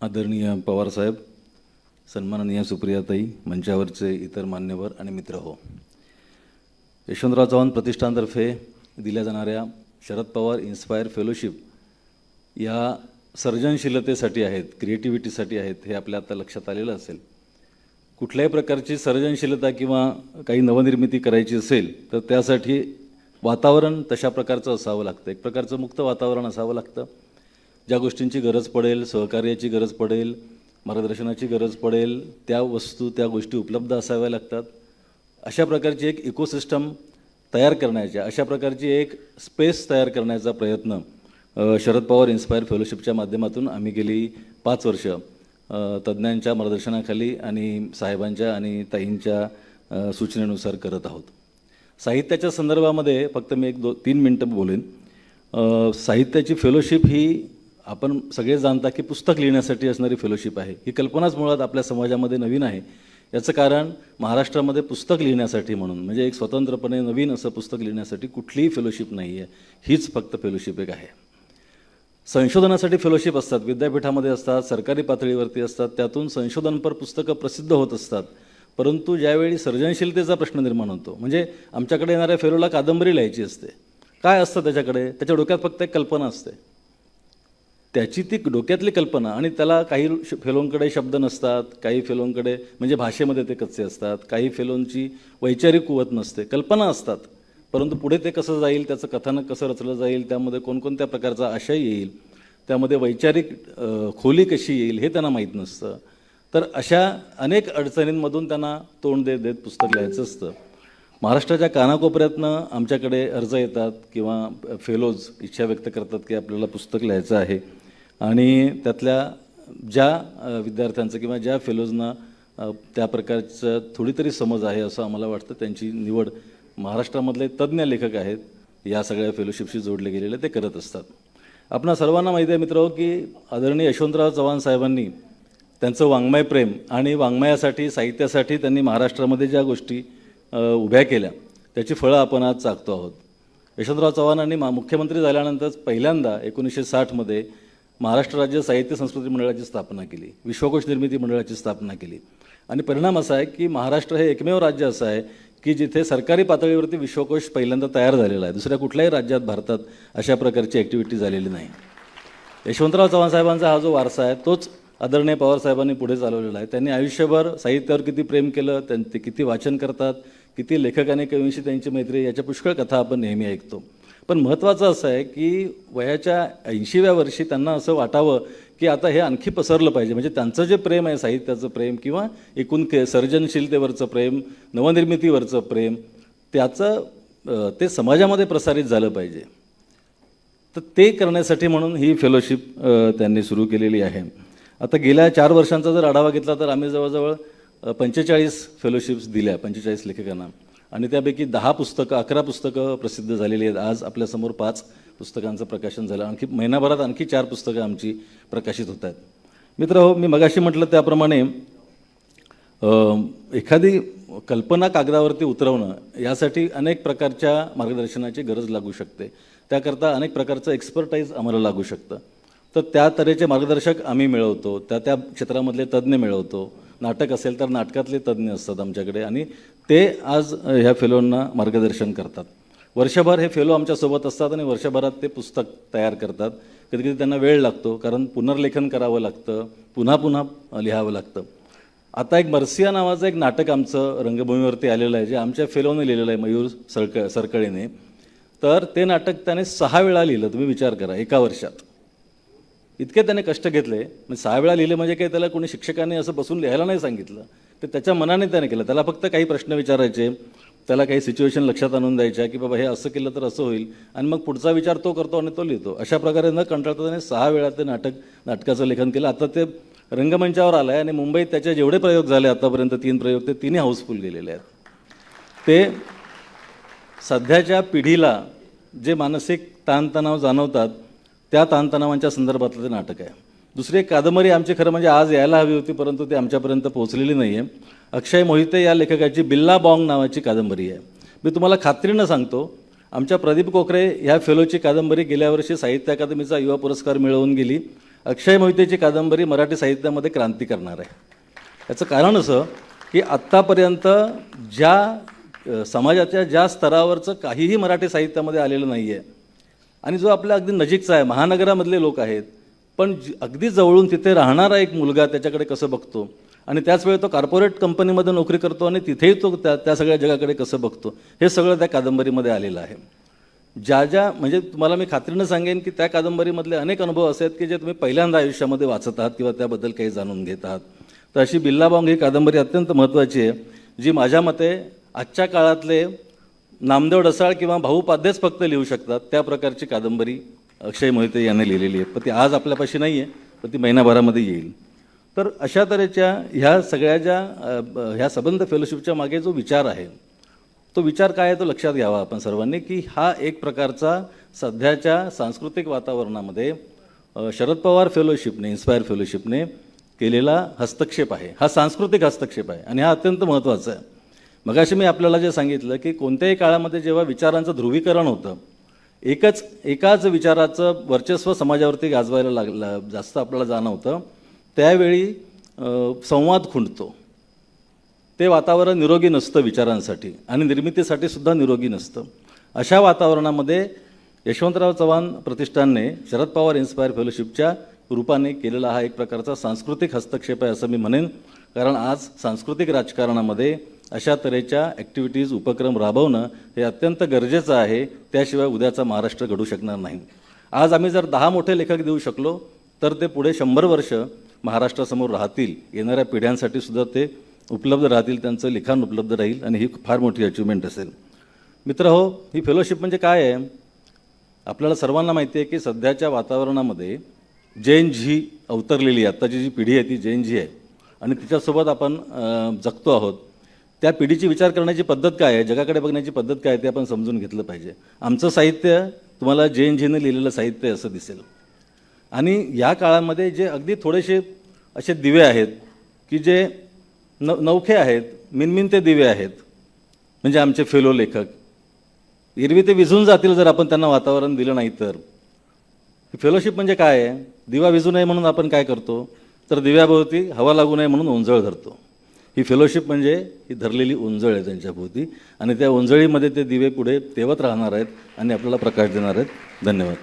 आदरणीय पवारसाहेब, सन्माननीय सुप्रियाताई, मंचावरचे इतर मान्यवर आणि मित्र हो, यशवंतराव चव्हाण प्रतिष्ठानतर्फे दिल्या जाणाऱ्या शरद पवार इन्स्पायर फेलोशिप या सर्जनशीलतेसाठी आहेत, क्रिएटिव्हिटीसाठी आहेत, हे आपल्या आता लक्षात आलेलं असेल. कुठल्याही प्रकारची सर्जनशीलता किंवा काही नवनिर्मिती करायची असेल तर त्यासाठी वातावरण तशा प्रकारचं असावं लागतं, एक प्रकारचं मुक्त वातावरण असावं लागतं. ज्या गोष्टींची गरज पडेल, सहकार्याची गरज पडेल, मार्गदर्शनाची गरज पडेल, त्या वस्तू त्या गोष्टी उपलब्ध असाव्या लागतात. अशा प्रकारची एक इकोसिस्टम तयार करण्याच्या, अशा प्रकारची एक स्पेस तयार करण्याचा प्रयत्न शरद पवार इन्स्पायर फेलोशिपच्या माध्यमातून आम्ही गेली 5 वर्ष तज्ज्ञांच्या मार्गदर्शनाखाली आणि साहेबांच्या आणि ताईंच्या सूचनेनुसार करत आहोत. साहित्याच्या संदर्भामध्ये फक्त मी 1-2-3 मिनटं बोलेन. साहित्याची फेलोशिप ही आपण सगळे जाणता की पुस्तक लिहिण्यासाठी असणारी फेलोशिप आहे. ही कल्पनाच मुळात आपल्या समाजामध्ये नवीन आहे. याचं कारण महाराष्ट्रामध्ये पुस्तक लिहिण्यासाठी म्हणून म्हणजे एक स्वतंत्रपणे नवीन असं पुस्तक लिहिण्यासाठी कुठलीही फेलोशिप नाही आहे, हीच फक्त फेलोशिप एक आहे. संशोधनासाठी फेलोशिप असतात, विद्यापीठामध्ये असतात, सरकारी पातळीवरती असतात, त्यातून संशोधनपर पुस्तकं प्रसिद्ध होत असतात. परंतु ज्यावेळी सर्जनशीलतेचा प्रश्न निर्माण होतो, म्हणजे आमच्याकडे येणाऱ्या फेलोला कादंबरी लिहायची असते, काय असतं त्याच्याकडे, त्याच्या डोक्यात फक्त एक कल्पना असते, त्याची ती डोक्यातली कल्पना, आणि त्याला काही फेलोंकडे शब्द नसतात, काही फेलोंकडे म्हणजे भाषेमध्ये ते कच्चे असतात, काही फेलोंची वैचारिक कुवत नसते, कल्पना असतात, परंतु पुढे ते कसं जाईल, त्याचं कथानक कसं रचलं जाईल, त्यामध्ये कोणकोणत्या प्रकारचा आशय येईल, त्यामध्ये वैचारिक खोली कशी येईल हे त्यांना माहीत नसतं. तर अशा अनेक अडचणींमधून त्यांना तोंड देत देत पुस्तक लिहायचं असतं. महाराष्ट्राच्या कानाकोपऱ्यातनं आमच्याकडे अर्ज येतात किंवा फेलोज इच्छा व्यक्त करतात की आपल्याला पुस्तक लिहायचं आहे, आणि त्यातल्या ज्या विद्यार्थ्यांचं किंवा ज्या फेलोजना त्या प्रकारचं थोडी तरी समज आहे असं आम्हाला वाटतं, त्यांची निवड महाराष्ट्रामधले तज्ज्ञ लेखक आहेत या सगळ्या फेलोशिपशी जोडले गेलेले, ते करत असतात. आपणा सर्वांना माहिती आहे मित्र की आदरणीय यशवंतराव चव्हाण साहेबांनी त्यांचं वाङ्मय प्रेम आणि वाङ्मयासाठी, साहित्यासाठी त्यांनी महाराष्ट्रामध्ये ज्या गोष्टी उभ्या केल्या त्याची फळं आपण आज चाकतो आहोत. यशवंतराव चव्हाणांनी मुख्यमंत्री झाल्यानंतर पहिल्यांदा 1960मध्ये महाराष्ट्र राज्य साहित्य संस्कृती मंडळाची स्थापना केली, विश्वकोश निर्मिती मंडळाची स्थापना केली, आणि परिणाम असा आहे की महाराष्ट्र हे एकमेव राज्य असं आहे की जिथे सरकारी पातळीवरती विश्वकोश पहिल्यांदा तयार झालेला आहे. दुसऱ्या कुठल्याही राज्यात भारतात अशा प्रकारची ॲक्टिव्हिटी झालेली नाही. यशवंतराव चव्हाण साहेबांचा हा जो वारसा आहे तोच आदरणीय पवारसाहेबांनी पुढे चालवलेला आहे. त्यांनी आयुष्यभर साहित्यावर किती प्रेम केलं, ते किती वाचन करतात, किती लेखकाने कवींशी त्यांची मैत्री, याच्या पुष्कळ कथा आपण नेहमी ऐकतो. पण महत्त्वाचं असं आहे की वयाच्या 80व्या वर्षी त्यांना असं वाटावं की आता हे आणखी पसरलं पाहिजे, म्हणजे त्यांचं जे प्रेम आहे, साहित्याचं प्रेम किंवा एकूण सर्जनशीलतेवरचं प्रेम, नवनिर्मितीवरचं प्रेम, त्याचं ते समाजामध्ये प्रसारित झालं पाहिजे. तर ते करण्यासाठी म्हणून ही फेलोशिप त्यांनी सुरू केलेली आहे. आता गेल्या 4 वर्षांचा जर आढावा घेतला तर आम्ही जवळजवळ 45 फेलोशिप्स दिल्या 45 लेखकांना, आणि त्यापैकी 11 पुस्तकं प्रसिद्ध झालेली आहेत. आज आपल्यासमोर 5 पुस्तकांचं प्रकाशन झालं, आणखी महिनाभरात आणखी 4 पुस्तकं आमची प्रकाशित होत आहेत. मित्र हो, मी मगाशी म्हटलं त्याप्रमाणे एखादी कल्पना कागदावरती उतरवणं यासाठी अनेक प्रकारच्या मार्गदर्शनाची गरज लागू शकते, त्याकरता अनेक प्रकारचं एक्सपर्टाईज आम्हाला लागू शकतं. तर त्या तऱ्हेचे मार्गदर्शक आम्ही मिळवतो, त्या क्षेत्रामधले तज्ज्ञ मिळवतो. नाटक असेल तर नाटकातले तज्ज्ञ असतात आमच्याकडे, आणि ते आज ह्या फेलोंना मार्गदर्शन करतात. वर्षभर हे फेलो आमच्यासोबत असतात आणि वर्षभरात ते पुस्तक तयार करतात. कधीकधी त्यांना वेळ लागतो, कारण पुनर्लेखन करावं लागतं, पुन्हा पुन्हा लिहावं लागतं. आता एक मर्सिया नावाचं एक नाटक आमचं रंगभूमीवरती आलेलं आहे, जे आमच्या फेलोने लिहिलेलं आहे, मयूर सरकळेने. तर ते नाटक त्याने 6 वेळा लिहिलं. तुम्ही विचार करा, एका वर्षात इतके त्याने कष्ट घेतले. म्हणजे 6 वेळा लिहिले म्हणजे काही त्याला कोणी शिक्षकांनी असं बसून लिहायला नाही सांगितलं, ते त्याच्या मनाने त्याने केलं. त्याला फक्त काही प्रश्न विचारायचे, त्याला काही सिच्युएशन लक्षात आणून द्यायच्या की बाबा हे असं केलं तर असं होईल, आणि मग पुढचा विचार तो करतो आणि तो लिहितो. अशा प्रकारे न कंटाळता त्याने 6 वेळा ते नाटकाचं लेखन केलं. आता ते रंगमंचावर आलं आहे आणि मुंबईत त्याचे जेवढे प्रयोग झाले आतापर्यंत 3 प्रयोग, ते 3ही हाऊसफुल गेलेले आहेत. ते सध्याच्या पिढीला जे मानसिक ताणतणाव जाणवतात त्या ताणतणावांच्या संदर्भातलं ते नाटक आहे. दुसरी एक कादंबरी आमची खरं म्हणजे आज यायला हवी होती, परंतु ती आमच्यापर्यंत पोहोचलेली नाही आहे. अक्षय मोहिते या लेखकाची बिल्ला बॉंग नावाची कादंबरी आहे. मी तुम्हाला खात्रीनं सांगतो, आमच्या प्रदीप कोकरे ह्या फेलोची कादंबरी गेल्या वर्षी साहित्य अकादमीचा युवा पुरस्कार मिळवून गेली, अक्षय मोहितेची कादंबरी मराठी साहित्यामध्ये क्रांती करणार आहे. याचं कारण असं की आत्तापर्यंत समाजाच्या ज्या स्तरावरचं काहीही मराठी साहित्यामध्ये आलेलं नाही आहे आणि जो आपल्या अगदी नजीकचा आहे, महानगरामधले लोक आहेत, पण अगदी जवळून तिथे राहणारा एक मुलगा त्याच्याकडे कसं बघतो आणि त्याच वेळी तो कॉर्पोरेट कंपनीमध्ये नोकरी करतो आणि तिथेही तो त्या सगळ्या जगाकडे कसं बघतो, हे सगळं त्या कादंबरीमध्ये आलेलं आहे. म्हणजे तुम्हाला मी खात्रीनं सांगेन की त्या कादंबरीमधले अनेक अनुभव असे आहेत की जे तुम्ही पहिल्यांदा आयुष्यामध्ये वाचत आहात किंवा त्याबद्दल काही जाणून घेत आहात. तर अशी बिल्लाबाँग ही कादंबरी अत्यंत महत्त्वाची आहे, जी माझ्या मते आजच्या काळातले नामदेव ढसाळ किंवा भाऊ पाध्येच फक्त लिहू शकतात त्या प्रकारची कादंबरी अक्षय मोहिते यांनी लिहिलेली आहे. पण ती आज आपल्यापाशी नाही आहे, पण ती महिनाभरामध्ये येईल. तर अशा तऱ्हेच्या ह्या सगळ्या ह्या सबंध फेलोशिपच्या मागे जो विचार आहे, तो विचार काय आहे तो लक्षात घ्यावा आपण सर्वांनी, की हा एक प्रकारचा सध्याच्या सांस्कृतिक वातावरणामध्ये शरद पवार फेलोशिपने, इन्स्पायर फेलोशिपने केलेला हस्तक्षेप आहे. हा सांस्कृतिक हस्तक्षेप आहे आणि हा अत्यंत महत्त्वाचा आहे. मगाशी मी आपल्याला जे सांगितलं की कोणत्याही काळामध्ये जेव्हा विचारांचं ध्रुवीकरण होतं, एकाच विचाराचं वर्चस्व समाजावरती गाजवायला लागलं, जास्त आपल्याला जाणवतं, त्यावेळी संवाद खुंटतो. ते वातावरण निरोगी नसतं विचारांसाठी आणि निर्मितीसाठी सुद्धा निरोगी नसतं. अशा वातावरणामध्ये यशवंतराव चव्हाण प्रतिष्ठानने शरद पवार इन्स्पायर फेलोशिपच्या रूपाने केलेला हा एक प्रकारचा सांस्कृतिक हस्तक्षेप आहे असं मी म्हणेन. कारण आज सांस्कृतिक राजकारणामध्ये अशा तऱ्हेच्या ॲक्टिव्हिटीज, उपक्रम राबवणं हे अत्यंत गरजेचं आहे. त्याशिवाय उद्याचा महाराष्ट्र घडू शकणार नाही. आज आम्ही जर 10 मोठे लेखक देऊ शकलो तर ते पुढे 100 वर्ष महाराष्ट्रासमोर राहतील, येणाऱ्या पिढ्यांसाठी सुद्धा ते उपलब्ध राहतील, त्यांचं लिखाण उपलब्ध राहील आणि ही फार मोठी अचिव्हमेंट असेल. मित्रहो, ही फेलोशिप म्हणजे काय आहे? आपल्याला सर्वांना माहिती आहे की सध्याच्या वातावरणामध्ये जैन झी अवतरलेली आहे. आत्ताची जी पिढी आहे ती जैन झी आहे आणि तिच्यासोबत आपण जगतो आहोत. त्या पिढीची विचार करण्याची पद्धत काय आहे, जगाकडे बघण्याची पद्धत काय आहे ते आपण समजून घेतलं पाहिजे. आमचं साहित्य तुम्हाला जैन झीनं लिहिलेलं साहित्य आहे असं दिसेल. आणि या काळामध्ये जे अगदी थोडेसे असे दिवे आहेत की जे नवखे आहेत, मिनमिनते दिवे आहेत, म्हणजे आमचे फेलो लेखक. एरवी ते विझून जातील जर आपण त्यांना वातावरण दिलं नाही तर. फेलोशिप म्हणजे काय आहे? दिवा विझू नये म्हणून आपण काय करतो, तर दिव्याभोवती हवा लागू नये म्हणून ओंजळ धरतो. ही फेलोशिप म्हणजे ही धरलेली ओंजळ आहे त्यांच्याभोवती आणि त्या ओंजळीमध्ये ते दिवे पुढे तेवत राहणार आहेत आणि आपल्याला प्रकाश देणार आहेत. धन्यवाद.